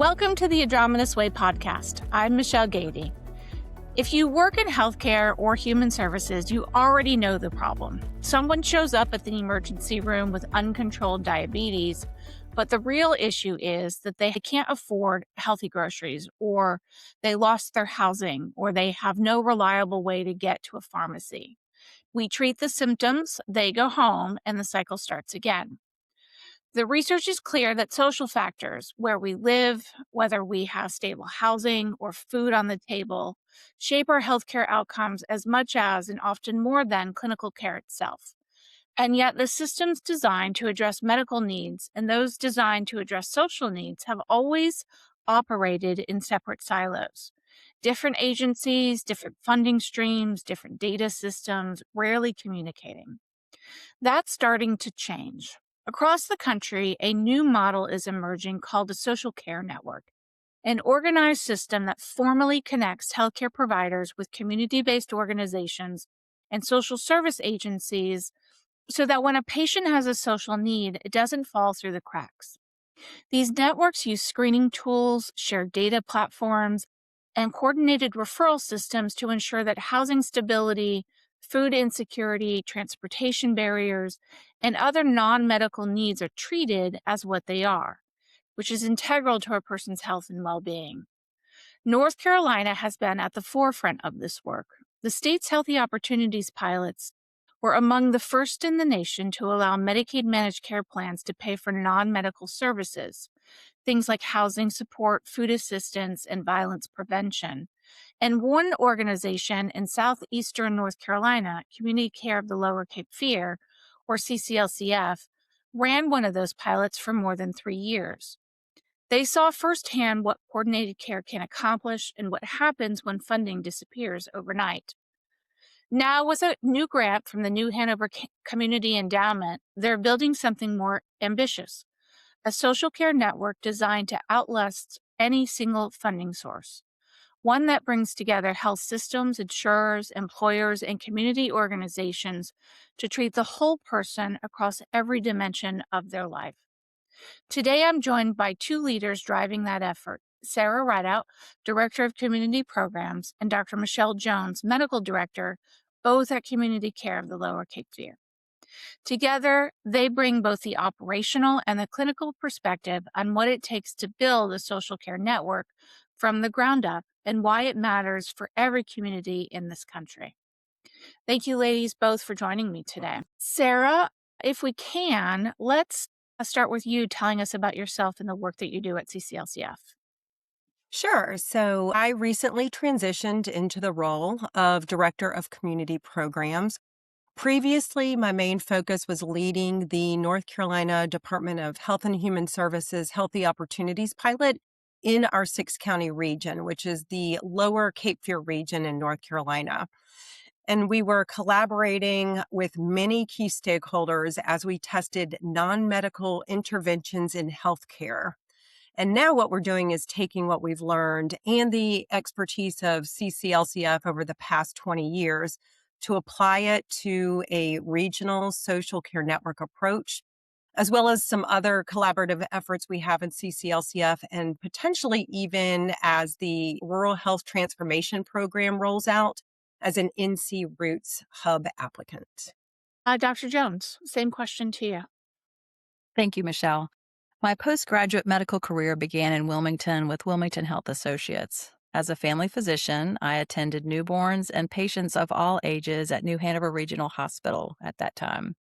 Welcome to the Atrómitos Way podcast. I'm Michealle Gady. If you work in healthcare or human services, you already know the problem. Someone shows up at the emergency room with uncontrolled diabetes, but the real issue is that they can't afford healthy groceries, or they lost their housing, or they have no reliable way to get to a pharmacy. We treat the symptoms, they go home, and the cycle starts again. The research is clear that social factors, where we live, whether we have stable housing or food on the table, shape our healthcare outcomes as much as and often more than clinical care itself. And yet, the systems designed to address medical needs and those designed to address social needs have always operated in separate silos. Different agencies, different funding streams, different data systems, rarely communicating. That's starting to change. Across the country, a new model is emerging called a social care network, an organized system that formally connects healthcare providers with community-based organizations and social service agencies so that when a patient has a social need, it doesn't fall through the cracks. These networks use screening tools, shared data platforms, and coordinated referral systems to ensure that housing stability, food insecurity, transportation barriers, and other non-medical needs are treated as what they are, which is integral to a person's health and well-being. North Carolina has been at the forefront of this work. The state's Healthy Opportunities pilots were among the first in the nation to allow Medicaid managed care plans to pay for non-medical services, things like housing support, food assistance, and violence prevention. And one organization in southeastern North Carolina, Community Care of the Lower Cape Fear, or CCLCF, ran one of those pilots for more than 3 years. They saw firsthand what coordinated care can accomplish and what happens when funding disappears overnight. Now, with a new grant from the new Hanover Community Endowment, they're building something more ambitious, a social care network designed to outlast any single funding source, one that brings together health systems, insurers, employers, and community organizations to treat the whole person across every dimension of their life. Today, I'm joined by two leaders driving that effort, Sarah Rideout, Director of Community Programs, and Dr. Michelle Jones, Medical Director, both at Community Care of the Lower Cape Fear. Together, they bring both the operational and the clinical perspective on what it takes to build a social care network from the ground up and why it matters for every community in this country. Thank you, ladies, both for joining me today. Sarah, if we can, let's start with you telling us about yourself and the work that you do at CCLCF. Sure. So I recently transitioned into the role of Director of Community Programs. Previously, my main focus was leading the North Carolina Department of Health and Human Services Healthy Opportunities pilot in our 6-county region, which is the Lower Cape Fear region in North Carolina. And we were collaborating with many key stakeholders as we tested non-medical interventions in healthcare. And now what we're doing is taking what we've learned and the expertise of CCLCF over the past 20 years to apply it to a regional social care network approach, as well as some other collaborative efforts we have in CCLCF, and potentially even as the Rural Health Transformation Program rolls out as an NC Roots Hub applicant. Dr. Jones, same question to you. Thank you, Michelle. My postgraduate medical career began in Wilmington with Wilmington Health Associates. As a family physician, I attended newborns and patients of all ages at New Hanover Regional Hospital at that time,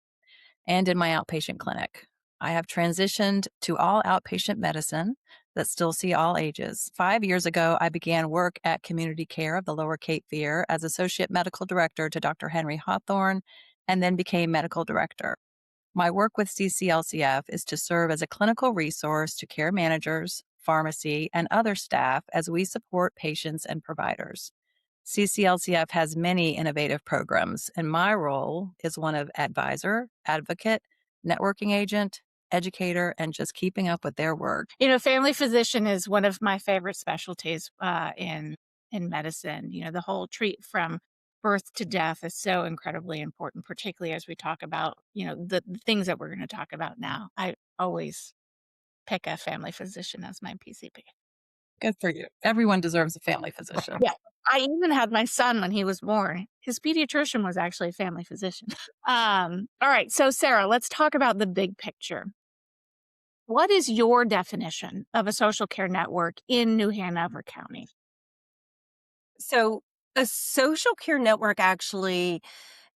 and in my outpatient clinic. I have transitioned to all outpatient medicine that still see all ages. 5 years ago, I began work at Community Care of the Lower Cape Fear as Associate Medical Director to Dr. Henry Hawthorne, and then became Medical Director. My work with CCLCF is to serve as a clinical resource to care managers, pharmacy, and other staff as we support patients and providers. CCLCF has many innovative programs, and my role is one of advisor, advocate, networking agent, educator, and just keeping up with their work. You know, family physician is one of my favorite specialties in medicine. You know, the whole treat from birth to death is so incredibly important, particularly as we talk about, the things that we're going to talk about now. I always pick a family physician as my PCP. Good for you. Everyone deserves a family physician. Yeah. I even had my son when he was born. His pediatrician was actually a family physician. All right. So, Sarah, let's talk about the big picture. What is your definition of a social care network in New Hanover County? So, a social care network actually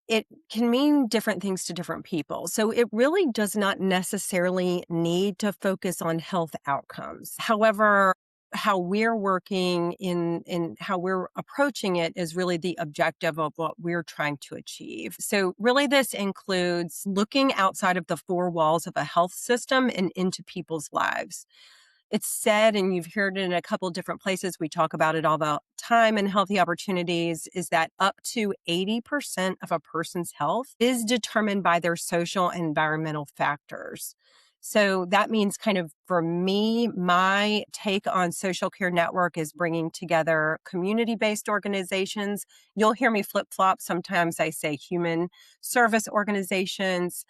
it can mean different things to different people. So it really does not necessarily need to focus on health outcomes. However, how we're working in how we're approaching it is really the objective of what we're trying to achieve. So really this includes looking outside of the four walls of a health system and into people's lives. It's said, and you've heard it in a couple different places, we talk about it all the time in Healthy Opportunities, is that up to 80% of a person's health is determined by their social and environmental factors. So that means kind of for me, my take on social care network is bringing together community-based organizations. You'll hear me flip-flop. Sometimes I say human service organizations.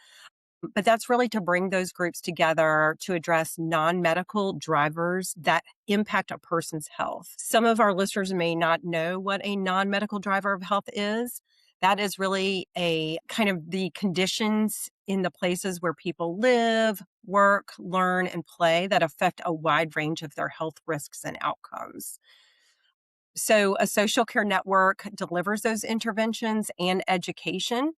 But that's really to bring those groups together to address non-medical drivers that impact a person's health. Some of our listeners may not know what a non-medical driver of health is. That is really a kind of the conditions in the places where people live, work, learn, and play that affect a wide range of their health risks and outcomes. So a social care network delivers those interventions and education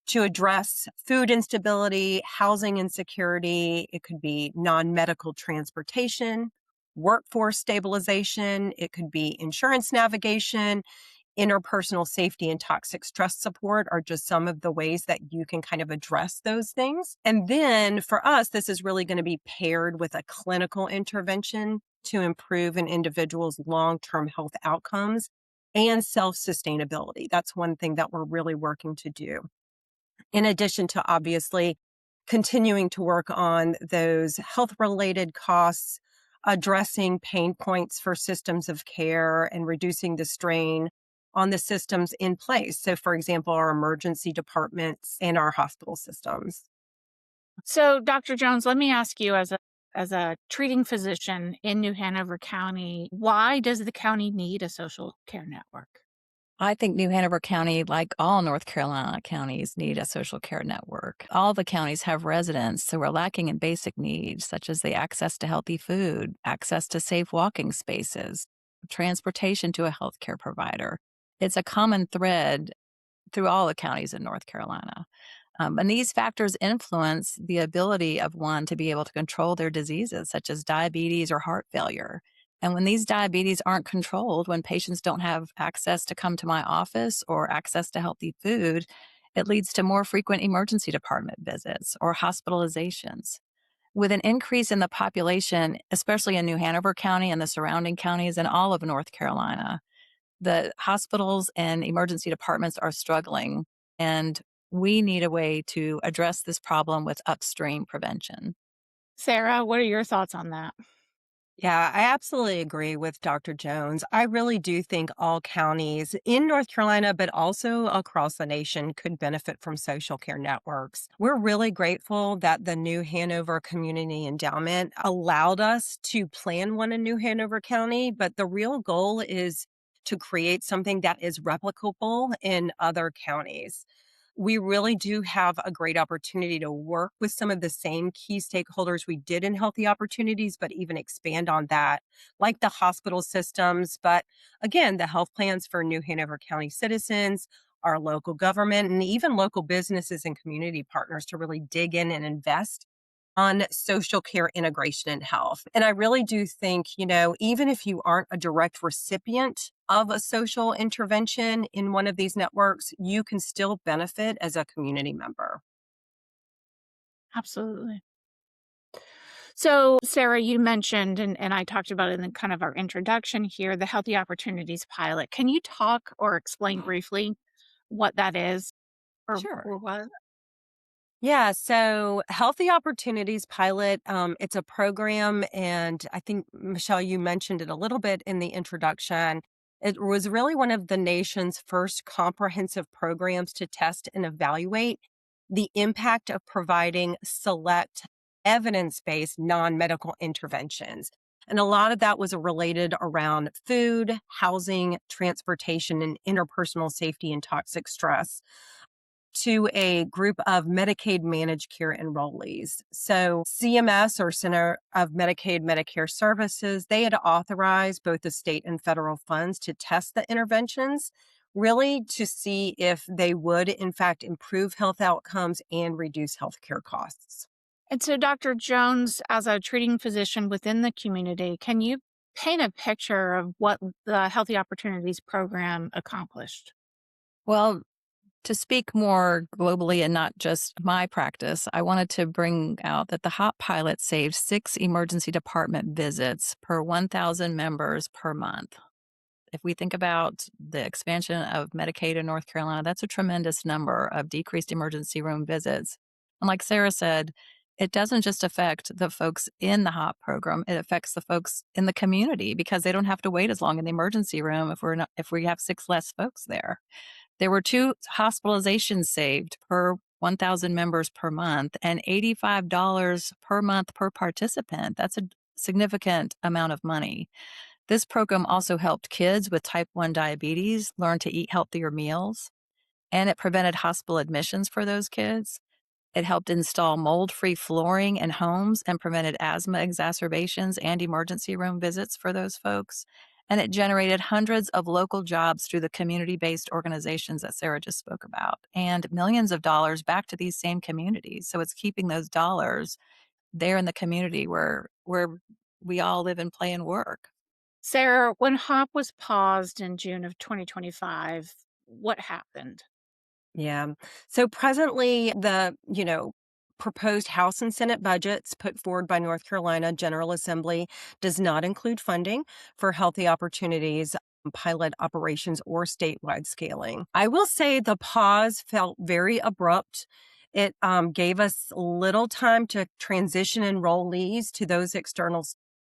to address food instability, housing insecurity. It could be non-medical transportation, workforce stabilization. It could be insurance navigation, interpersonal safety, and toxic stress support are just some of the ways that you can kind of address those things. And then for us, this is really going to be paired with a clinical intervention to improve an individual's long-term health outcomes and self-sustainability. That's one thing that we're really working to do in addition to obviously continuing to work on those health related costs, addressing pain points for systems of care and reducing the strain on the systems in place. So, for example, our emergency departments and our hospital systems. So, Dr. Jones, let me ask you as a treating physician in New Hanover County, why does the county need a social care network? I think New Hanover County, like all North Carolina counties, need a social care network. All the counties have residents who are lacking in basic needs, such as the access to healthy food, access to safe walking spaces, transportation to a healthcare provider. It's a common thread through all the counties in North Carolina. And these factors influence the ability of one to be able to control their diseases, such as diabetes or heart failure. And when these diabetes aren't controlled, when patients don't have access to come to my office or access to healthy food, it leads to more frequent emergency department visits or hospitalizations. With an increase in the population, especially in New Hanover County and the surrounding counties and all of North Carolina, the hospitals and emergency departments are struggling, and we need a way to address this problem with upstream prevention. Sarah, what are your thoughts on that? Yeah, I absolutely agree with Dr. Jones. I really do think all counties in North Carolina, but also across the nation, could benefit from social care networks. We're really grateful that the New Hanover Community Endowment allowed us to plan one in New Hanover County, but the real goal is to create something that is replicable in other counties. We really do have a great opportunity to work with some of the same key stakeholders we did in Healthy Opportunities, but even expand on that, like the hospital systems. But again, the health plans for New Hanover County citizens, our local government, and even local businesses and community partners to really dig in and invest on social care integration in health. And I really do think, even if you aren't a direct recipient of a social intervention in one of these networks, you can still benefit as a community member. Absolutely. So, Sarah, you mentioned, and I talked about it in kind of our introduction here, the Healthy Opportunities Pilot. Can you talk or explain briefly what that is Sure. or what? Yeah, so Healthy Opportunities Pilot, it's a program, and I think, Michelle, you mentioned it a little bit in the introduction. It was really one of the nation's first comprehensive programs to test and evaluate the impact of providing select evidence-based non-medical interventions. And a lot of that was related around food, housing, transportation, and interpersonal safety and toxic stress to a group of Medicaid managed care enrollees. So CMS, or Center of Medicaid Medicare Services, they had authorized both the state and federal funds to test the interventions, really to see if they would in fact improve health outcomes and reduce healthcare costs. And so, Dr. Jones, as a treating physician within the community, can you paint a picture of what the Healthy Opportunities program accomplished? Well, to speak more globally and not just my practice, I wanted to bring out that the HOP pilot saved 6 emergency department visits per 1,000 members per month. If we think about the expansion of Medicaid in North Carolina, that's a tremendous number of decreased emergency room visits. And like Sarah said, it doesn't just affect the folks in the HOP program, it affects the folks in the community because they don't have to wait as long in the emergency room if we have 6 less folks there. There were 2 hospitalizations saved per 1,000 members per month and $85 per month per participant. That's a significant amount of money. This program also helped kids with type 1 diabetes learn to eat healthier meals, and it prevented hospital admissions for those kids. It helped install mold-free flooring in homes and prevented asthma exacerbations and emergency room visits for those folks. And it generated hundreds of local jobs through the community-based organizations that Sarah just spoke about, and millions of dollars back to these same communities. So it's keeping those dollars there in the community where we all live and play and work. Sarah, when HOP was paused in June of 2025, what happened? Yeah. So presently, the proposed House and Senate budgets put forward by North Carolina General Assembly does not include funding for healthy opportunities, pilot operations, or statewide scaling. I will say the pause felt very abrupt. It gave us little time to transition enrollees to those external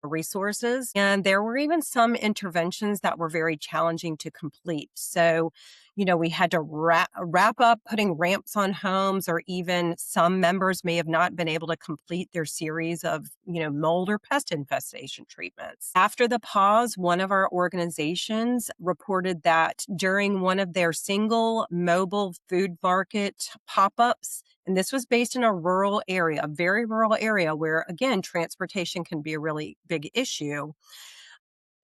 resources. And there were even some interventions that were very challenging to complete. So, we had to wrap up putting ramps on homes, or even some members may have not been able to complete their series of, mold or pest infestation treatments. After the pause, one of our organizations reported that during one of their single mobile food market pop-ups, and this was based in a rural area, a very rural area where, again, transportation can be a really big issue.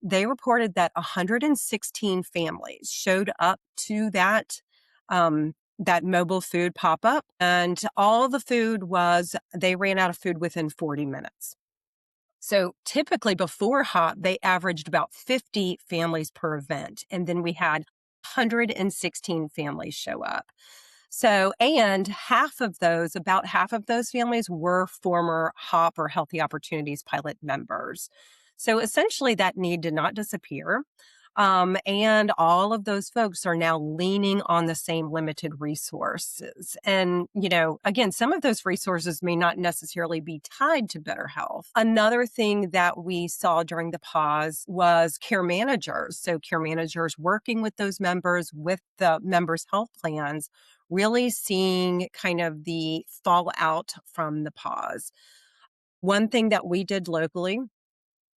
They reported that 116 families showed up to that mobile food pop-up, and all the food they ran out of food within 40 minutes. So typically before HOP, they averaged about 50 families per event, and then we had 116 families show up. So, and about half of those families were former HOP or Healthy Opportunities pilot members. So essentially that need did not disappear. And all of those folks are now leaning on the same limited resources. And, again, some of those resources may not necessarily be tied to better health. Another thing that we saw during the pause was care managers. So care managers working with those members, with the members' health plans, really seeing kind of the fallout from the pause. One thing that we did locally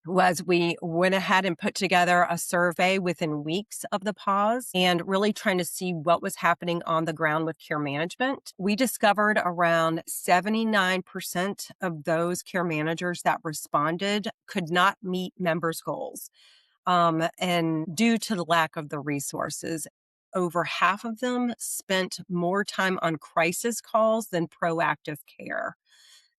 was we went ahead and put together a survey within weeks of the pause and really trying to see what was happening on the ground with care management. We discovered around 79% of those care managers that responded could not meet members' goals. And due to the lack of the resources, over half of them spent more time on crisis calls than proactive care.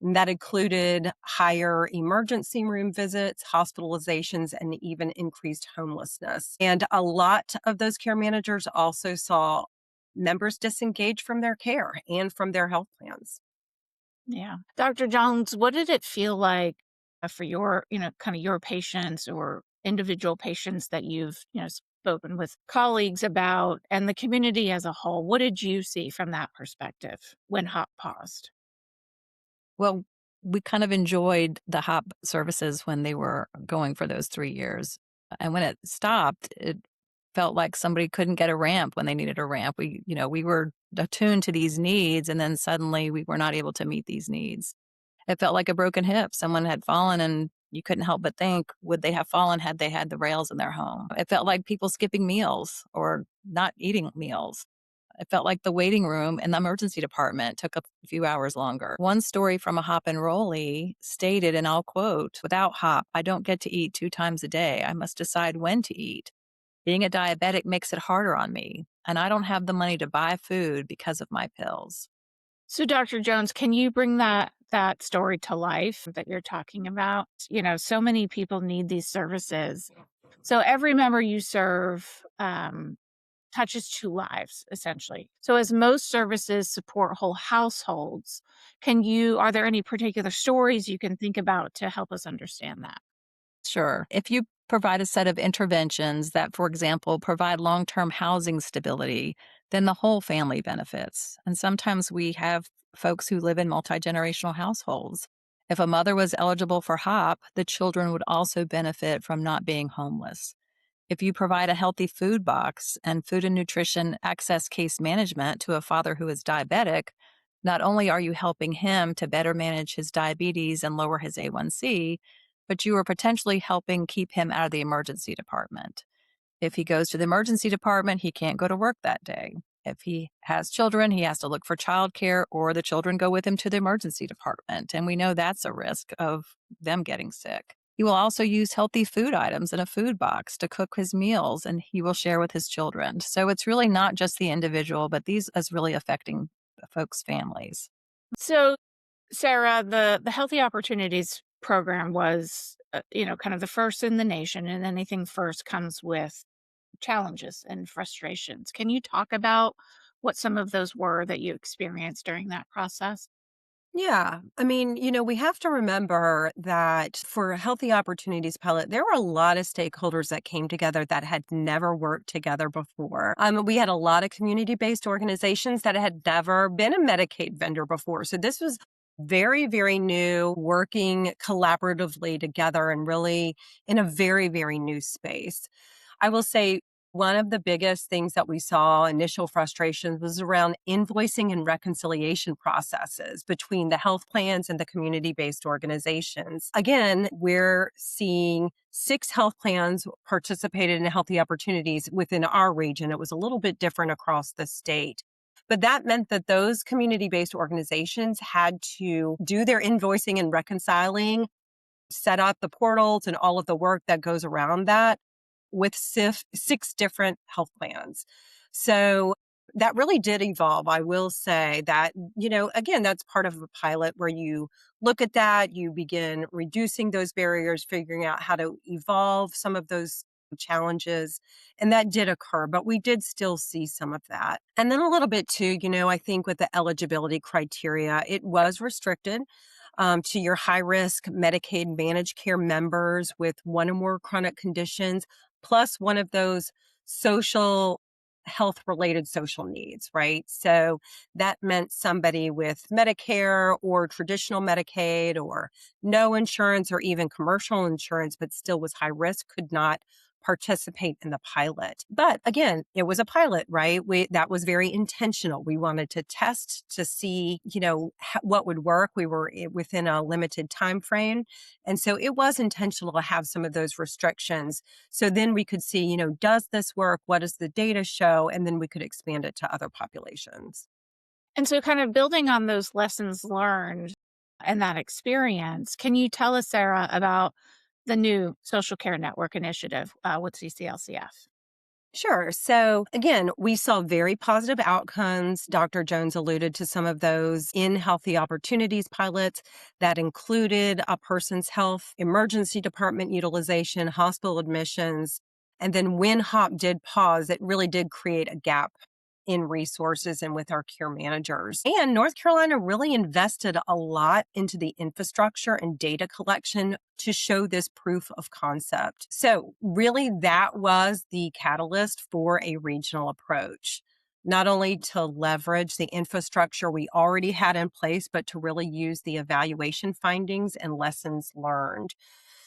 And that included higher emergency room visits, hospitalizations, and even increased homelessness. And a lot of those care managers also saw members disengage from their care and from their health plans. Yeah. Dr. Jones, what did it feel like for your, kind of your patients or individual patients that you've, spoken with colleagues about and the community as a whole? What did you see from that perspective when HOP paused? Well, we kind of enjoyed the HOP services when they were going for those 3 years. And when it stopped, it felt like somebody couldn't get a ramp when they needed a ramp. We were attuned to these needs, and then suddenly we were not able to meet these needs. It felt like a broken hip. Someone had fallen and You couldn't help but think, would they have fallen had they had the rails in their home? It felt like people skipping meals or not eating meals. It felt like the waiting room in the emergency department took a few hours longer. One story from a hop enrollee stated, and I'll quote, "Without hop, I don't get to eat 2 times a day. I must decide when to eat. Being a diabetic makes it harder on me, and I don't have the money to buy food because of my pills." So, Dr. Jones, can you bring that story to life that you're talking about? So many people need these services. So every member you serve touches two lives, essentially. So as most services support whole households, are there any particular stories you can think about to help us understand that? Sure. If you provide a set of interventions that, for example, provide long term housing stability, then the whole family benefits. And sometimes we have folks who live in multi generational households. If a mother was eligible for HOP, the children would also benefit from not being homeless. If you provide a healthy food box and food and nutrition access case management to a father who is diabetic, not only are you helping him to better manage his diabetes and lower his A1C, but you are potentially helping keep him out of the emergency department. If he goes to the emergency department, he can't go to work that day. If he has children, he has to look for childcare, or the children go with him to the emergency department. And we know that's a risk of them getting sick. He will also use healthy food items in a food box to cook his meals, and he will share with his children. So it's really not just the individual, but these is really affecting the folks' families. So, Sarah, the Healthy Opportunities program was, kind of the first in the nation, and anything first comes with challenges and frustrations. Can you talk about what some of those were that you experienced during that process? Yeah. I mean, we have to remember that for a Healthy Opportunities Pilot, there were a lot of stakeholders that came together that had never worked together before. We had a lot of community-based organizations that had never been a Medicaid vendor before. So this was very, very new, working collaboratively together and really in a very, very new space. I will say one of the biggest things that we saw initial frustrations was around invoicing and reconciliation processes between the health plans and the community-based organizations. Again, we're seeing 6 health plans participated in Healthy Opportunities within our region. It was a little bit different across the state. But that meant that those community-based organizations had to do their invoicing and reconciling, set up the portals and all of the work that goes around that with 6 different health plans. So that really did evolve. I will say that, again, that's part of a pilot where you look at that, you begin reducing those barriers, figuring out how to evolve some of those challenges. And that did occur, but we did still see some of that. And then a little bit too, I think with the eligibility criteria, it was restricted to your high risk Medicaid managed care members with one or more chronic conditions, plus one of those social health related social needs, right? So that meant somebody with Medicare or traditional Medicaid or no insurance or even commercial insurance, but still was high risk, could not participate in the pilot. But again, it was a pilot, right? That was very intentional. We wanted to test to see, what would work. We were within a limited time frame. And so it was intentional to have some of those restrictions. So then we could see, does this work? What does the data show? And then we could expand it to other populations. And so, kind of building on those lessons learned and that experience, can you tell us, Sarah, about the new Social Care Network initiative with CCLCF? Sure. So again, we saw very positive outcomes. Dr. Jones alluded to some of those in Healthy Opportunities pilots that included a person's health, emergency department utilization, hospital admissions. And then when HOP did pause, it really did create a gap in resources and with our care managers. And North Carolina really invested a lot into the infrastructure and data collection to show this proof of concept. So really that was the catalyst for a regional approach. Not only to leverage the infrastructure we already had in place, but to really use the evaluation findings and lessons learned.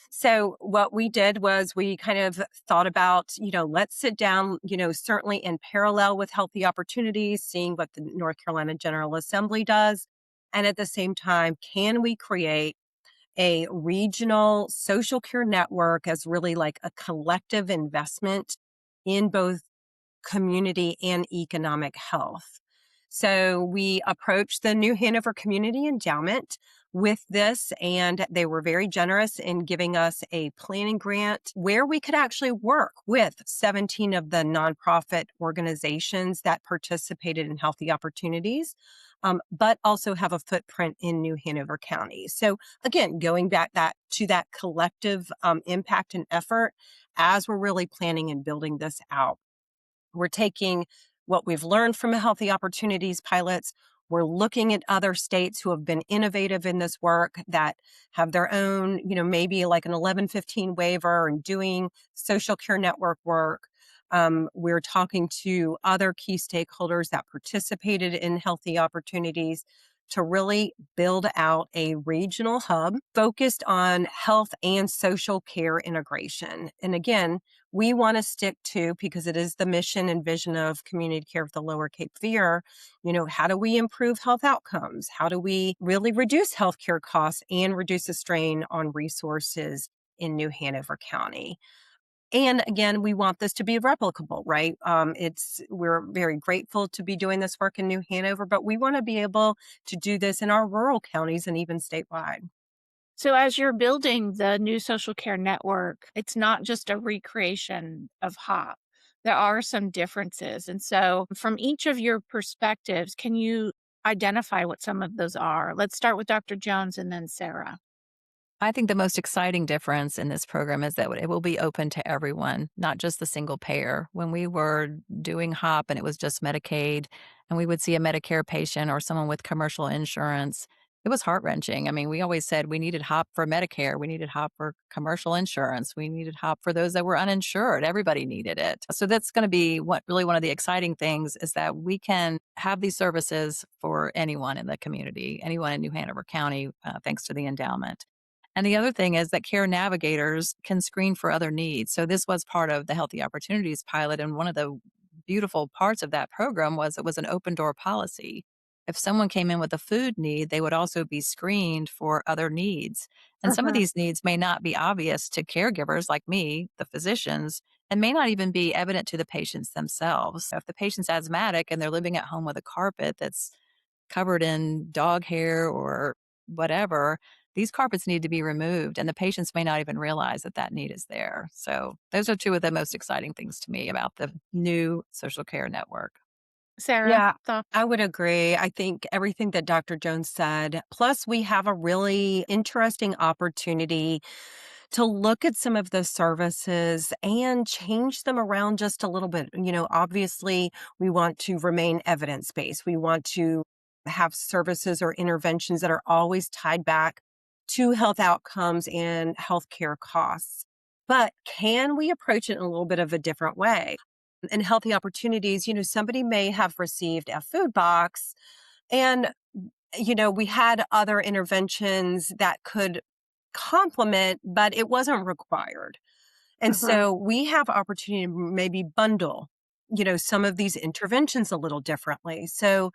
So what we did was we kind of thought about, let's sit down, certainly in parallel with Healthy Opportunities, seeing what the North Carolina General Assembly does. And at the same time, can we create a regional social care network as really like a collective investment in both community and economic health. So we approached the New Hanover Community Endowment with this, and they were very generous in giving us a planning grant where we could actually work with 17 of the nonprofit organizations that participated in Healthy Opportunities, but also have a footprint in New Hanover County. So again, going back to that collective impact and effort as we're really planning and building this out. We're taking what we've learned from the Healthy Opportunities pilots. We're looking at other states who have been innovative in this work that have their own, maybe like an 1115 waiver and doing social care network work. We're talking to other key stakeholders that participated in Healthy Opportunities to really build out a regional hub focused on health and social care integration. And again, we want to stick to, because it is the mission and vision of Community Care of the Lower Cape Fear, how do we improve health outcomes? How do we really reduce healthcare costs and reduce the strain on resources in New Hanover County? And again, we want this to be replicable, right? We're very grateful to be doing this work in New Hanover, but we want to be able to do this in our rural counties and even statewide. So, as you're building the new social care network, it's not just a recreation of HOP. There are some differences. And so, from each of your perspectives, can you identify what some of those are? Let's start with Dr. Jones and then Sarah. I think the most exciting difference in this program is that it will be open to everyone, not just the single payer. When we were doing HOP and it was just Medicaid, and we would see a Medicare patient or someone with commercial insurance, it was heart wrenching. I mean, we always said we needed HOP for Medicare, we needed HOP for commercial insurance, we needed HOP for those that were uninsured. Everybody needed it. So that's going to be one of the exciting things is that we can have these services for anyone in the community, anyone in New Hanover County, thanks to the endowment. And the other thing is that care navigators can screen for other needs. So this was part of the Healthy Opportunities pilot. And one of the beautiful parts of that program was it was an open door policy. If someone came in with a food need, they would also be screened for other needs. And some of Mhm. these needs may not be obvious to caregivers like me, the physicians, and may not even be evident to the patients themselves. So if the patient's asthmatic and they're living at home with a carpet that's covered in dog hair or whatever, these carpets need to be removed, and the patients may not even realize that that need is there. So, those are two of the most exciting things to me about the new social care network. Sarah, Yeah, thoughts? I would agree. I think everything that Dr. Jones said, plus we have a really interesting opportunity to look at some of the services and change them around just a little bit. Obviously, we want to remain evidence based. We want to have services or interventions that are always tied back to health outcomes and healthcare costs. But can we approach it in a little bit of a different way? And Healthy Opportunities, somebody may have received a food box and we had other interventions that could complement, but it wasn't required. And Mhm. so we have opportunity to maybe bundle, some of these interventions a little differently. So,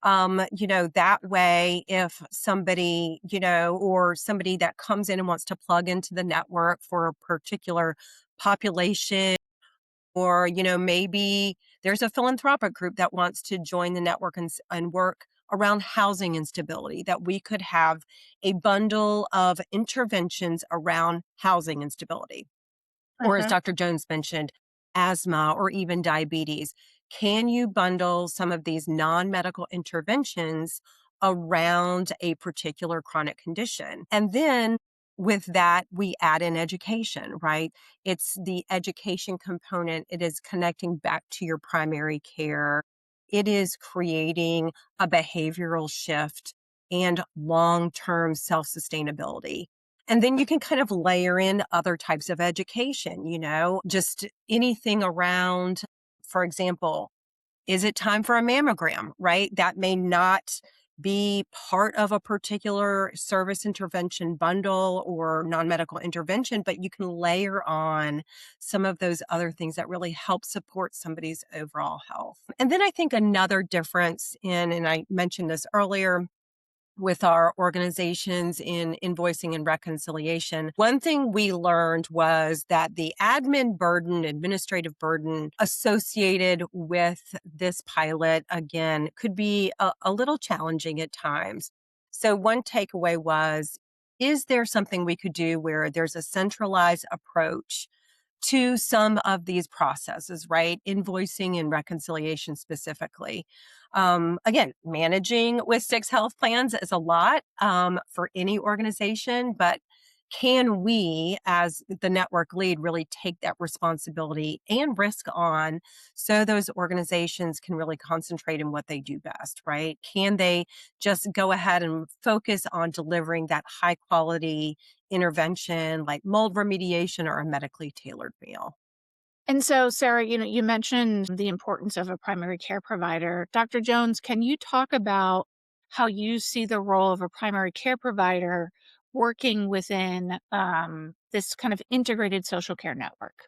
that way, if somebody, or somebody that comes in and wants to plug into the network for a particular population, or, maybe there's a philanthropic group that wants to join the network and work around housing instability, that we could have a bundle of interventions around housing instability. Or as Mhm. Dr. Jones mentioned, asthma or even diabetes. Can you bundle some of these non-medical interventions around a particular chronic condition? And then with that, we add in education, right? It's the education component. It is connecting back to your primary care. It is creating a behavioral shift and long-term self-sustainability. And then you can kind of layer in other types of education, just anything around, for example, is it time for a mammogram, right? That may not be part of a particular service intervention bundle or non medical intervention, but you can layer on some of those other things that really help support somebody's overall health. And then I think another difference and I mentioned this earlier, with our organizations in invoicing and reconciliation, one thing we learned was that the administrative burden associated with this pilot, again, could be a little challenging at times. So one takeaway was, is there something we could do where there's a centralized approach to some of these processes, right? Invoicing and reconciliation specifically. Again, managing with 6 health plans is a lot for any organization, but can we, as the network lead, really take that responsibility and risk on so those organizations can really concentrate in what they do best, right? Can they just go ahead and focus on delivering that high quality intervention like mold remediation or a medically tailored meal? And so, Sarah, you mentioned the importance of a primary care provider. Dr. Jones, can you talk about how you see the role of a primary care provider working within this kind of integrated social care network?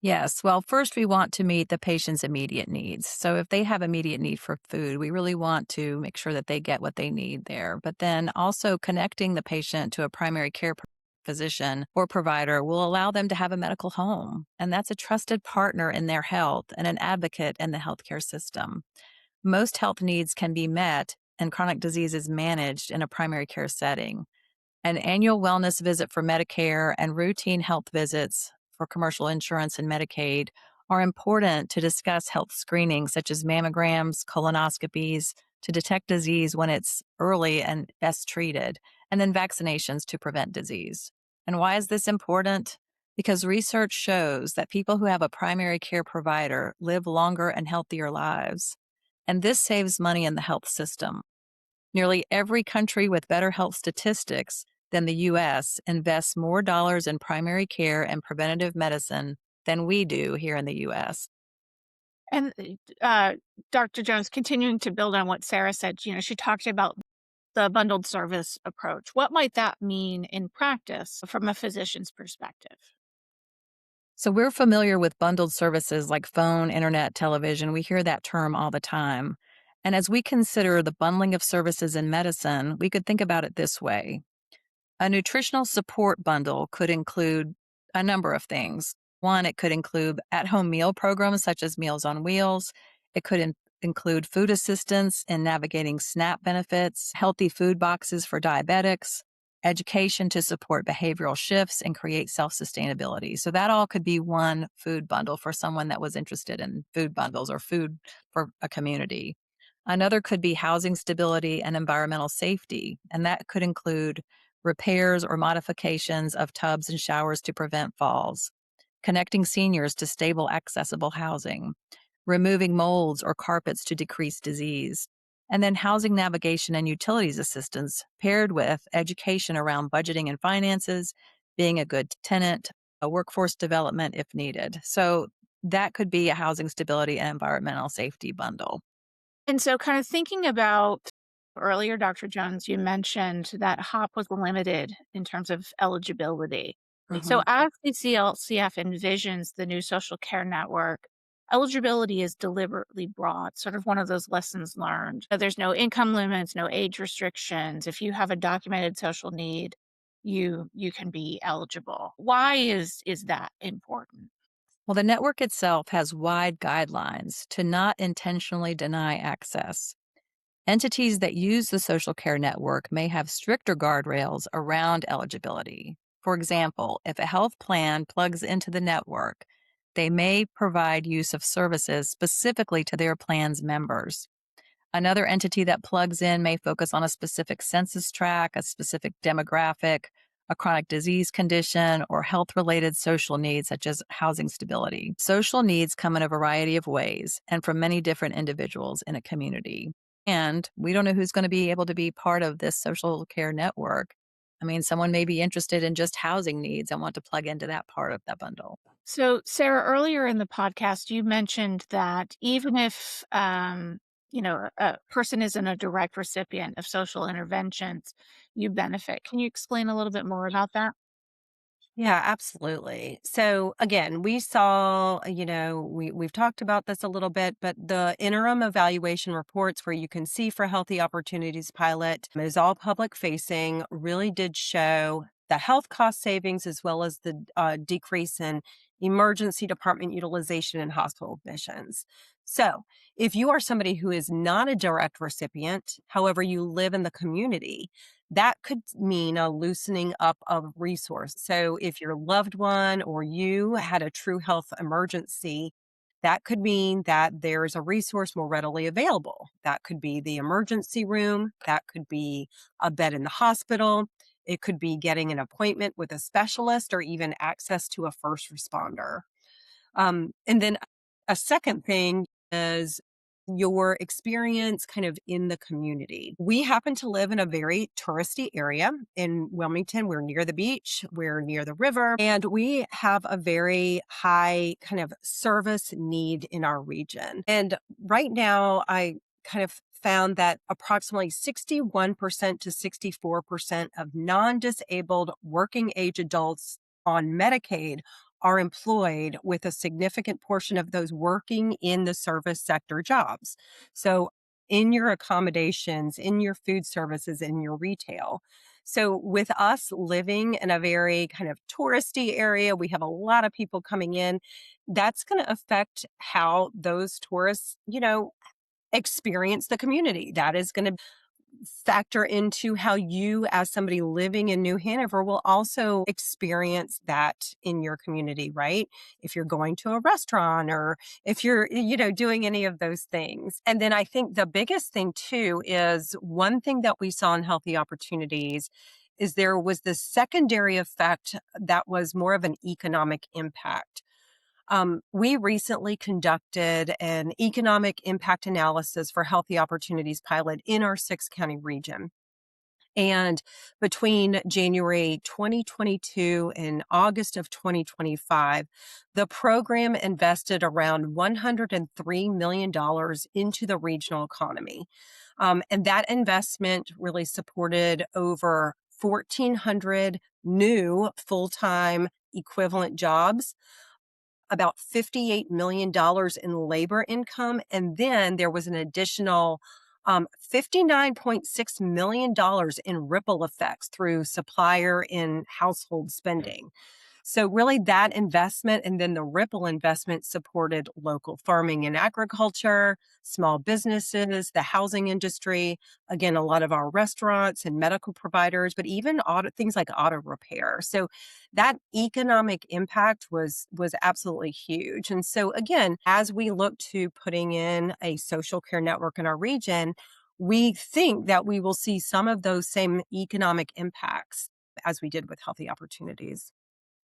Yes. Well, first, we want to meet the patient's immediate needs. So, if they have immediate need for food, we really want to make sure that they get what they need there. But then also connecting the patient to a primary care physician or provider will allow them to have a medical home. And that's a trusted partner in their health and an advocate in the healthcare system. Most health needs can be met and chronic diseases managed in a primary care setting. An annual wellness visit for Medicare and routine health visits for commercial insurance and Medicaid are important to discuss health screenings such as mammograms, colonoscopies to detect disease when it's early and best treated, and then vaccinations to prevent disease. And why is this important? Because research shows that people who have a primary care provider live longer and healthier lives. And this saves money in the health system. Nearly every country with better health statistics than the US invests more dollars in primary care and preventative medicine than we do here in the US. And uh, Dr. Jones, continuing to build on what Sarah said, she talked about the bundled service approach. What might that mean in practice from a physician's perspective? So we're familiar with bundled services like phone, internet, television. We hear that term all the time. And as we consider the bundling of services in medicine, we could think about it this way. A nutritional support bundle could include a number of things. One, it could include at home meal programs such as Meals on Wheels. It could include food assistance in navigating SNAP benefits, healthy food boxes for diabetics, education to support behavioral shifts and create self sustainability. So, that all could be one food bundle for someone that was interested in food bundles or food for a community. Another could be housing stability and environmental safety, and that could include repairs or modifications of tubs and showers to prevent falls, connecting seniors to stable, accessible housing, removing molds or carpets to decrease disease, and then housing navigation and utilities assistance paired with education around budgeting and finances, being a good tenant, a workforce development if needed. So that could be a housing stability and environmental safety bundle. And so, kind of thinking about earlier, Dr. Jones, you mentioned that HOP was limited in terms of eligibility. So, Mhm. as the CLCF envisions the new social care network, eligibility is deliberately broad, sort of one of those lessons learned. There's no income limits, no age restrictions. If you have a documented social need, you can be eligible. Why is that important? Well, the network itself has wide guidelines to not intentionally deny access. Entities that use the social care network may have stricter guardrails around eligibility. For example, if a health plan plugs into the network, they may provide use of services specifically to their plan's members. Another entity that plugs in may focus on a specific census tract, a specific demographic, a chronic disease condition, or health related social needs such as housing stability. Social needs come in a variety of ways and from many different individuals in a community. And we don't know who's going to be able to be part of this social care network. I mean, someone may be interested in just housing needs and want to plug into that part of that bundle. So, Sarah, earlier in the podcast, you mentioned that even if a person isn't a direct recipient of social interventions, you benefit. Can you explain a little bit more about that? Yeah, absolutely. So again, we saw, we've talked about this a little bit, but the interim evaluation reports where you can see for Healthy Opportunities pilot is all public facing, really did show the health cost savings as well as the decrease in emergency department utilization and hospital admissions. So if you are somebody who is not a direct recipient, however, you live in the community, that could mean a loosening up of resource. So if your loved one or you had a true health emergency, that could mean that there's a resource more readily available. That could be the emergency room, that could be a bed in the hospital, it could be getting an appointment with a specialist or even access to a first responder. And then a second thing is your experience kind of in the community. We happen to live in a very touristy area in Wilmington. We're near the beach, we're near the river, and we have a very high kind of service need in our region. And right now, I kind of found that approximately 61% to 64% of non disabled working age adults on Medicaid are employed, with a significant portion of those working in the service sector jobs. So, in your accommodations, in your food services, in your retail. So, with us living in a very kind of touristy area, we have a lot of people coming in. That's going to affect how those tourists, experience the community. That is going to factor into how you, as somebody living in New Hanover, will also experience that in your community, right? If you're going to a restaurant or if you're, doing any of those things. And then I think the biggest thing too is one thing that we saw in Healthy Opportunities is there was this secondary effect that was more of an economic impact. We recently conducted an economic impact analysis for Healthy Opportunities pilot in our 6 county region. And between January 2022 and August of 2025, the program invested around $103 million into the regional economy. And that investment really supported over 1,400 new full time equivalent jobs, about $58 million in labor income. And then there was an additional $59.6 million in ripple effects through supplier and household spending. So really that investment and then the ripple investment supported local farming and agriculture, small businesses, the housing industry, again, a lot of our restaurants and medical providers, but even things like auto repair. So that economic impact was absolutely huge. And so again, as we look to putting in a social care network in our region, we think that we will see some of those same economic impacts as we did with Healthy Opportunities.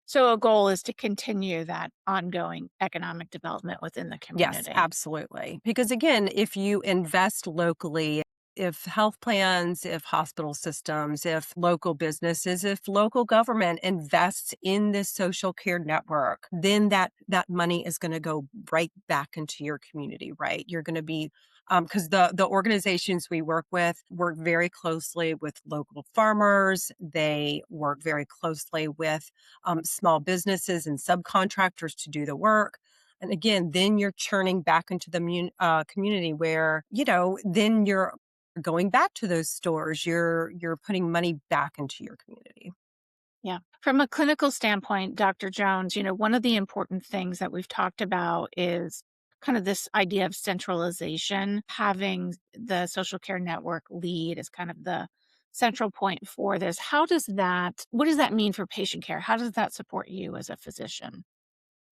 So a goal is to continue that ongoing economic development within the Yes, community. absolutely. Because again, if you invest locally, if health plans, if hospital systems, if local businesses, if local government invests in this social care network, then that money is going to go right back into your community, right? You're going to be because the organizations we work with work very closely with local farmers. They work very closely with small businesses and subcontractors to do the work. And again, then you're churning back into the community where, then you're going back to those stores. You're putting money back into your community. Yeah. From a clinical standpoint, Dr. Jones, one of the important things that we've talked about is kind of this idea of centralization, having the social care network lead as kind of the central point for this. What does that mean for patient care? How does that support you as a physician?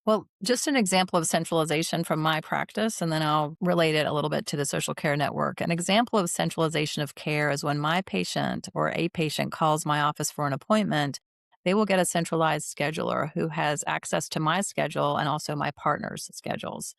Well, just an example of centralization from my practice, and then I'll relate it a little bit to the social care network. An example of centralization of care is when my patient or a patient calls my office for an appointment, they will get a centralized scheduler who has access to my schedule and also my partner's schedules.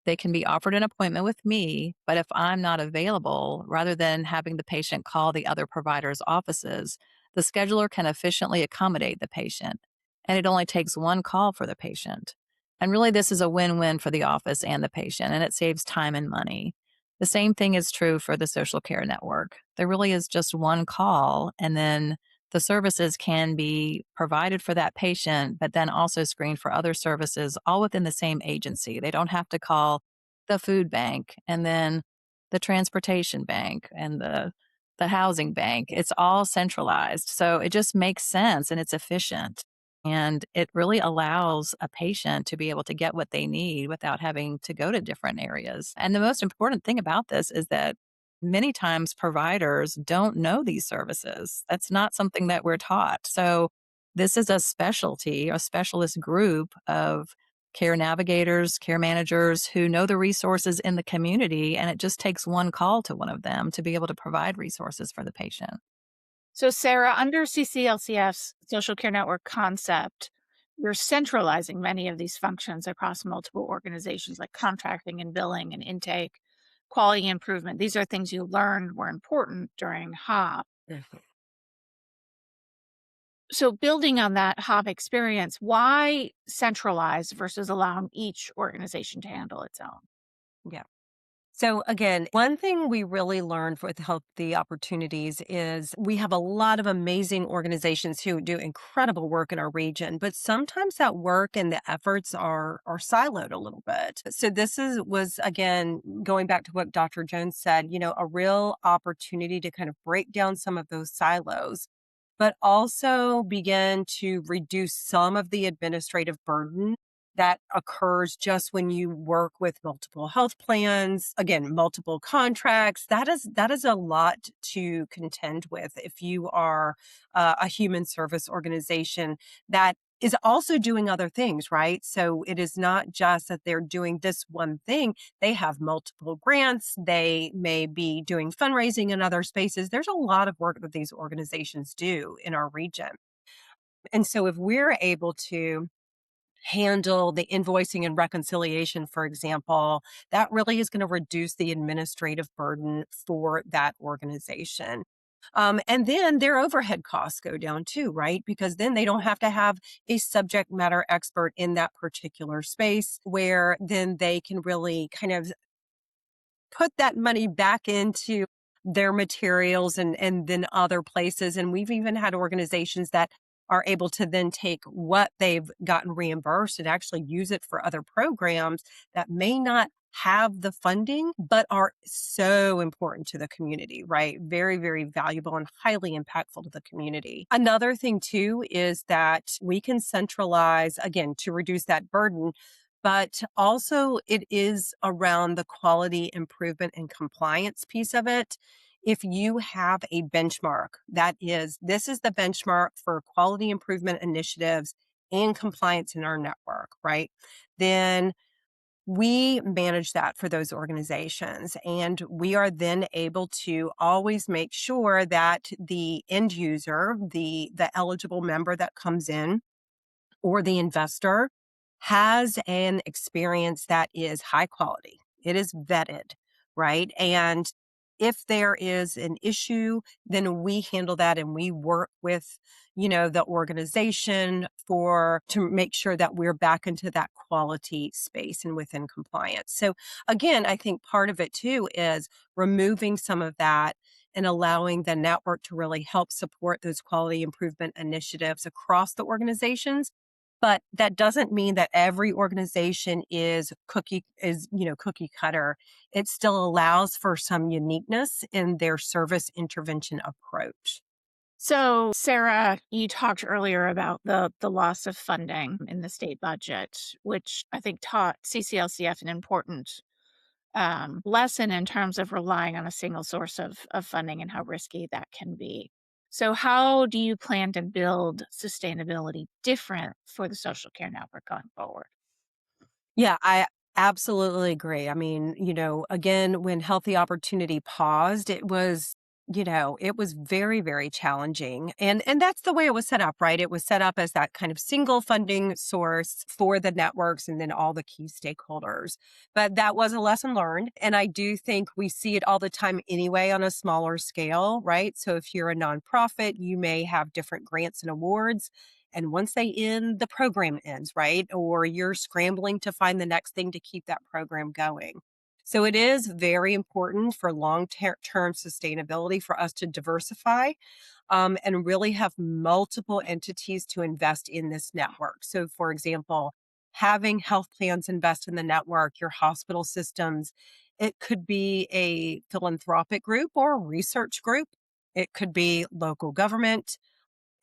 They can be offered an appointment with me, but if I'm not available, rather than having the patient call the other provider's offices, the scheduler can efficiently accommodate the patient. And it only takes one call for the patient. And really, this is a win win for the office and the patient, and it saves time and money. The same thing is true for the social care network. There really is just one call, and then the services can be provided for that patient, but then also screened for other services all within the same agency. They don't have to call the food bank and then the transportation bank and the housing bank. It's all centralized. So it just makes sense and it's efficient. And it really allows a patient to be able to get what they need without having to go to different areas. And the most important thing about this is that many times providers don't know these services. That's not something that we're taught. So this is a specialty, a specialist group of care navigators, care managers who know the resources in the community. And it just takes one call to one of them to be able to provide resources for the patient. So, Sarah, under CCLCF's social care network concept, you're centralizing many of these functions across multiple organizations like contracting and billing and intake, quality improvement. These are things you learned were important during HOP. Mhm. So, building on that HOP experience, why centralize versus allowing each organization to handle its own? Yeah. So again, one thing we really learned with Healthy Opportunities is we have a lot of amazing organizations who do incredible work in our region, but sometimes that work and the efforts are siloed a little bit. So this was again going back to what Dr. Jones said, a real opportunity to kind of break down some of those silos, but also begin to reduce some of the administrative burden that occurs just when you work with multiple health plans, again, multiple contracts. That is a lot to contend with if you are a human service organization that is also doing other things, right? So it is not just that they're doing this one thing. They have multiple grants. They may be doing fundraising in other spaces. There's a lot of work that these organizations do in our region. And so if we're able to handle the invoicing and reconciliation, for example, that really is going to reduce the administrative burden for that organization. And then their overhead costs go down too, right? Because then they don't have to have a subject matter expert in that particular space where then they can really kind of put that money back into their materials and then other places. And we've even had organizations that are able to then take what they've gotten reimbursed and actually use it for other programs that may not have the funding, but are so important to the community, right? Very, very valuable and highly impactful to the community. Another thing too is that we can centralize, again, to reduce that burden, but also it is around the quality improvement and compliance piece of it. If you have a benchmark this is the benchmark for quality improvement initiatives and compliance in our network, right? Then we manage that for those organizations. And we are then able to always make sure that the end user, the eligible member that comes in, or the investor has an experience that is high quality. It is vetted, right? And if there is an issue, then we handle that and we work with, the organization to make sure that we're back into that quality space and within compliance. So again, I think part of it too is removing some of that and allowing the network to really help support those quality improvement initiatives across the organizations, but that doesn't mean that every organization cookie cutter. It still allows for some uniqueness in their service intervention approach. So, Sarah, you talked earlier about the loss of funding in the state budget, which I think taught CCLCF an important lesson in terms of relying on a single source of funding and how risky that can be. So, how do you plan to build sustainability different for the social care network going forward? Yeah, I absolutely agree. I mean, again, when Healthy Opportunity paused, it was very, very challenging. And that's the way it was set up, right? It was set up as that kind of single funding source for the networks and then all the key stakeholders. But that was a lesson learned. And I do think we see it all the time anyway on a smaller scale, right? So if you're a nonprofit, you may have different grants and awards. And once they end, the program ends, right? Or you're scrambling to find the next thing to keep that program going. So it is very important for long-term sustainability for us to diversify and really have multiple entities to invest in this network. So, for example, having health plans invest in the network, your hospital systems, it could be a philanthropic group or a research group. It could be local government.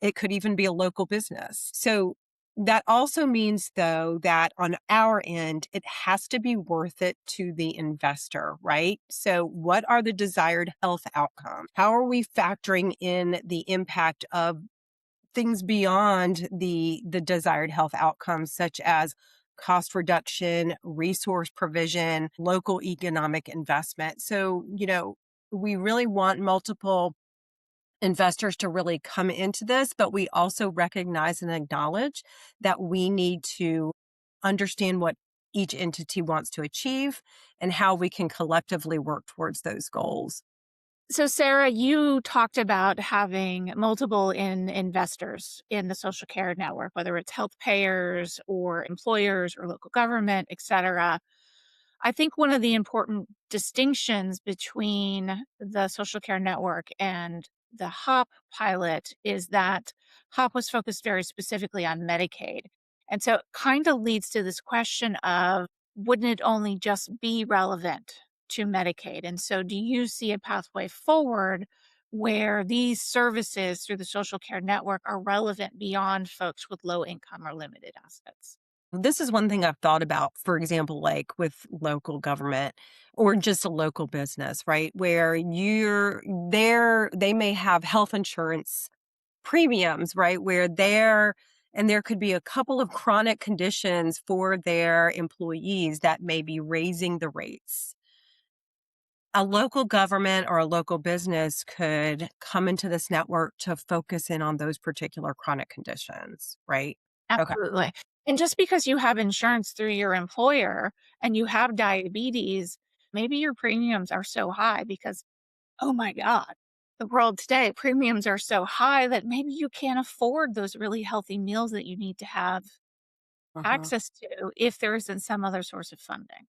It could even be a local business. So that also means, though, that on our end, it has to be worth it to the investor, right? So, what are the desired health outcomes? How are we factoring in the impact of things beyond the desired health outcomes, such as cost reduction, resource provision, local economic investment? So, we really want multiple investors to really come into this, but we also recognize and acknowledge that we need to understand what each entity wants to achieve and how we can collectively work towards those goals. So, Sarah, you talked about having multiple investors in the social care network, whether it's health payers or employers or local government, et cetera. I think one of the important distinctions between the social care network and the HOP pilot is that HOP was focused very specifically on Medicaid. And so it kind of leads to this question of, wouldn't it only just be relevant to Medicaid? And so do you see a pathway forward where these services through the social care network are relevant beyond folks with low income or limited assets? This is one thing I've thought about, for example, like with local government or just a local business, right? Where you're there, they may have health insurance premiums, right? And there could be a couple of chronic conditions for their employees that may be raising the rates. A local government or a local business could come into this network to focus in on those particular chronic conditions, right? Okay. Absolutely. And just because you have insurance through your employer and you have diabetes, maybe your premiums are so high because, oh my God, the world today, premiums are so high that maybe you can't afford those really healthy meals that you need to have Uh-huh. access to if there isn't some other source of funding.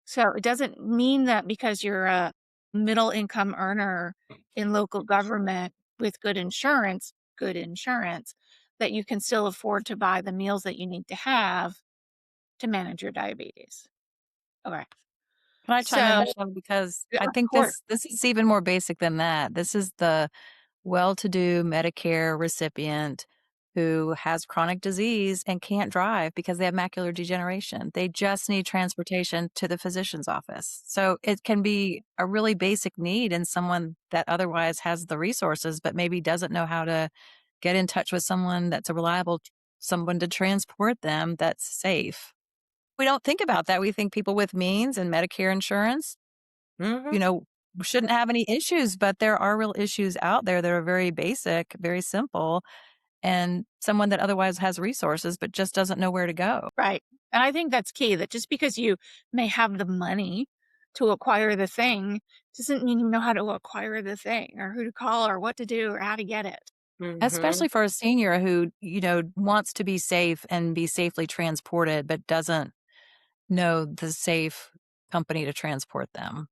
So it doesn't mean that because you're a middle income earner in local government with good insurance, that you can still afford to buy the meals that you need to have to manage your diabetes. Okay. Can I chime in, So, Michelle? Because yeah, I of think course. this is even more basic than that. This is the well-to-do Medicare recipient who has chronic disease and can't drive because they have macular degeneration. They just need transportation to the physician's office. So it can be a really basic need in someone that otherwise has the resources, but maybe doesn't know how to get in touch with someone that's a reliable someone to transport them that's safe. We don't think about that. We think people with means and Medicare insurance, Hmm. you know, shouldn't have any issues, but there are real issues out there that are very basic, very simple, and someone that otherwise has resources but just doesn't know where to go. Right. And I think that's key, that just because you may have the money to acquire the thing doesn't mean you know how to acquire the thing or who to call or what to do or how to get it. Hmm. Especially for a senior who, wants to be safe and be safely transported, but doesn't know the safe company to transport them.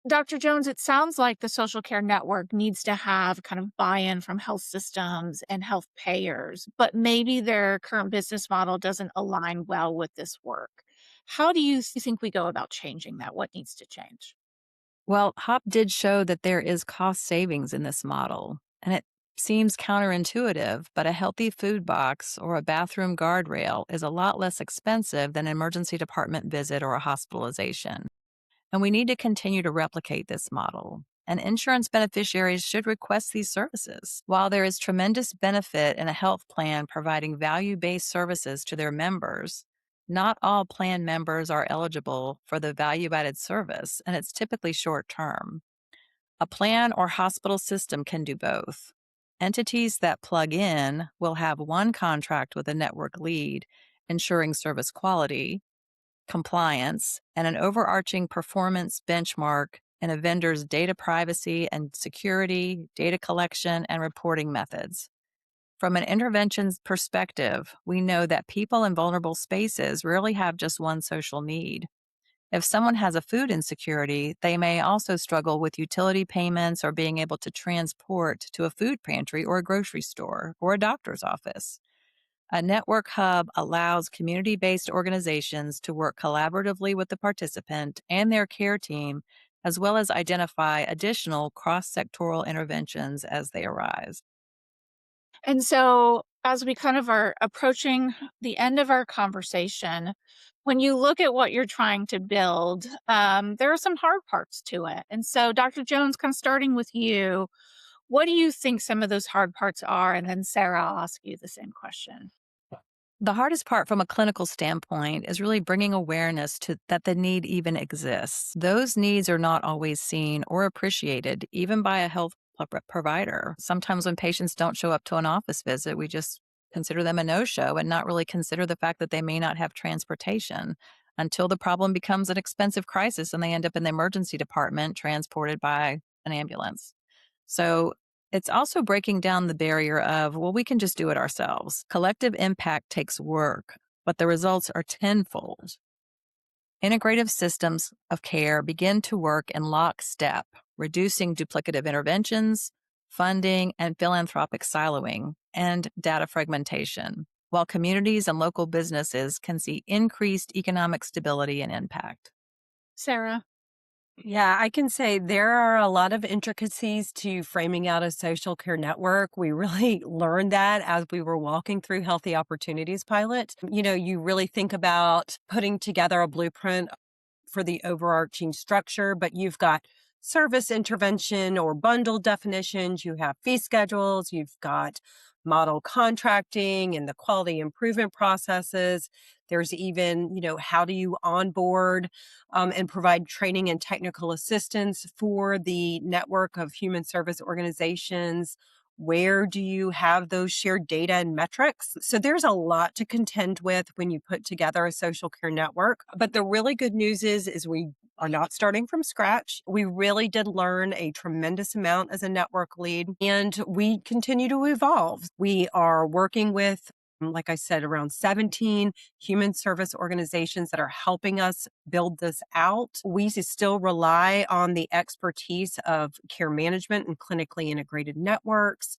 Dr. Jones, it sounds like the social care network needs to have kind of buy-in from health systems and health payers, but maybe their current business model doesn't align well with this work. How do you think we go about changing that? What needs to change? Well, HOP did show that there is cost savings in this model, and it seems counterintuitive, but a healthy food box or a bathroom guardrail is a lot less expensive than an emergency department visit or a hospitalization. And we need to continue to replicate this model. And insurance beneficiaries should request these services. While there is tremendous benefit in a health plan providing value based services to their members, not all plan members are eligible for the value added service, and it's typically short term. A plan or hospital system can do both. Entities that plug in will have one contract with a network lead, ensuring service quality, compliance, and an overarching performance benchmark in a vendor's data privacy and security, data collection, and reporting methods. From an interventions perspective, we know that people in vulnerable spaces rarely have just one social need. If someone has a food insecurity, they may also struggle with utility payments or being able to transport to a food pantry or a grocery store or a doctor's office. A network hub allows community based organizations to work collaboratively with the participant and their care team, as well as identify additional cross sectoral interventions as they arise. And so, as we kind of are approaching the end of our conversation, when you look at what you're trying to build, there are some hard parts to it. And so, Dr. Jones, kind of starting with you, what do you think some of those hard parts are? And then, Sarah, I'll ask you the same question. The hardest part from a clinical standpoint is really bringing awareness to that the need even exists. Those needs are not always seen or appreciated, even by a provider. Sometimes when patients don't show up to an office visit, we just consider them a no-show and not really consider the fact that they may not have transportation until the problem becomes an expensive crisis and they end up in the emergency department transported by an ambulance. So it's also breaking down the barrier of, well, we can just do it ourselves. Collective impact takes work, but the results are tenfold. Integrative systems of care begin to work in lockstep, reducing duplicative interventions, funding, and philanthropic siloing, and data fragmentation, while communities and local businesses can see increased economic stability and impact. Sarah? Yeah, I can say there are a lot of intricacies to framing out a social care network. We really learned that as we were walking through Healthy Opportunities Pilot. You really think about putting together a blueprint for the overarching structure, but you've got service intervention or bundle definitions, you have fee schedules, you've got model contracting and the quality improvement processes. There's even, how do you onboard and provide training and technical assistance for the network of human service organizations? Where do you have those shared data and metrics? So there's a lot to contend with when you put together a social care network. But the really good news is we are not starting from scratch. We really did learn a tremendous amount as a network lead, and we continue to evolve. We are working with, like I said, around 17 human service organizations that are helping us build this out. We still rely on the expertise of care management and clinically integrated networks,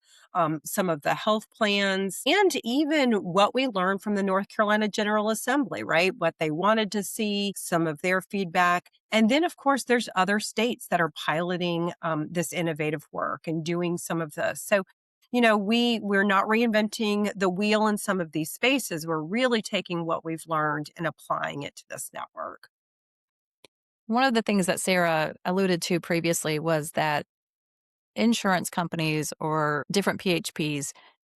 some of the health plans, and even what we learned from the North Carolina General Assembly, right? What they wanted to see, some of their feedback. And then, of course, there's other states that are piloting this innovative work and doing some of this. So we're not reinventing the wheel in some of these spaces. We're really taking what we've learned and applying it to this network. One of the things that Sarah alluded to previously was that insurance companies or different PHPs,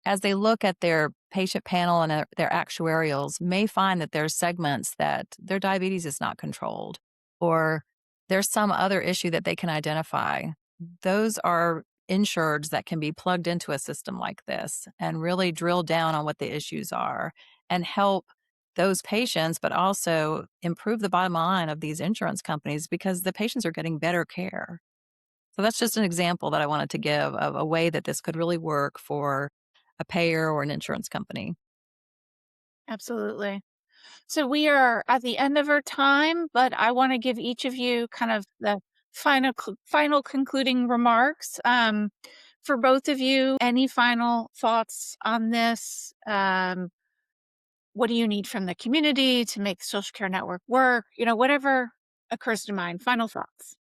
as they look at their patient panel and their actuarials, may find that there's segments that their diabetes is not controlled, or there's some other issue that they can identify. Those are insureds that can be plugged into a system like this and really drill down on what the issues are and help those patients, but also improve the bottom line of these insurance companies because the patients are getting better care. So that's just an example that I wanted to give of a way that this could really work for a payer or an insurance company. Absolutely. So we are at the end of our time, but I want to give each of you kind of the final concluding remarks. For both of you, any final thoughts on this? What do you need from the community to make the social care network work? Whatever occurs to mind. Final thoughts.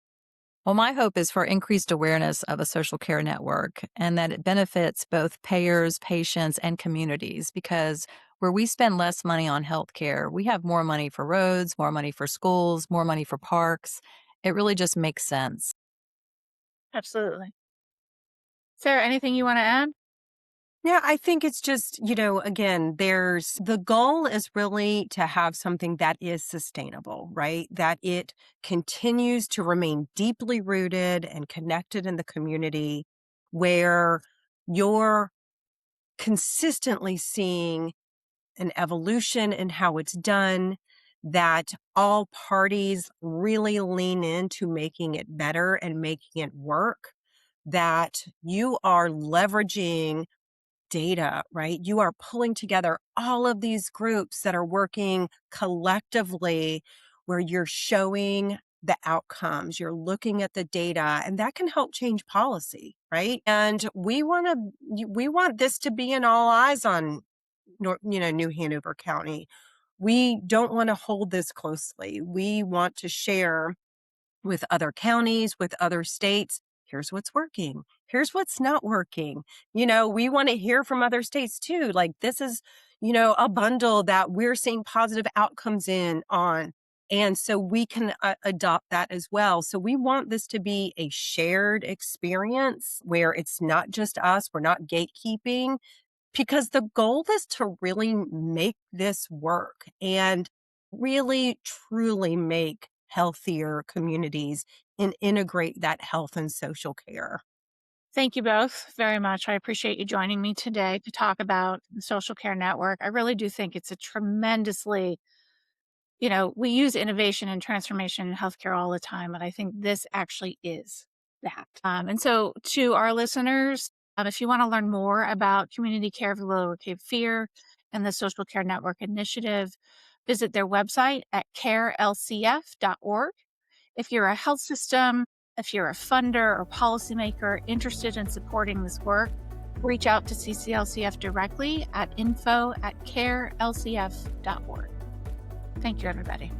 Well, my hope is for increased awareness of a social care network and that it benefits both payers, patients, and communities because where we spend less money on healthcare, we have more money for roads, more money for schools, more money for parks. It really just makes sense. Absolutely. Sarah, anything you want to add? Yeah, I think it's just, again, the goal is really to have something that is sustainable, right? That it continues to remain deeply rooted and connected in the community where you're consistently seeing an evolution in how it's done, that all parties really lean into making it better and making it work, that you are leveraging data, right? You are pulling together all of these groups that are working collectively where you're showing the outcomes, you're looking at the data, and that can help change policy, right? And we want this to be an all eyes on New Hanover County. We don't want to hold this closely. We want to share with other counties, with other states. Here's what's working. Here's what's not working. We want to hear from other states too. Like this is, a bundle that we're seeing positive outcomes on. And so we can adopt that as well. So we want this to be a shared experience where it's not just us. We're not gatekeeping, because the goal is to really make this work and really truly make healthier communities and integrate that health and social care. Thank you both very much. I appreciate you joining me today to talk about the Social Care Network. I really do think it's a tremendously, we use innovation and transformation in healthcare all the time, but I think this actually is that. And so to our listeners, if you want to learn more about community care for lower Cape Fear and the Social Care Network initiative, visit their website at carelcf.org. If you're a health system, if you're a funder or policymaker interested in supporting this work, reach out to CCLCF directly at info@carelcf.org. Thank you, everybody.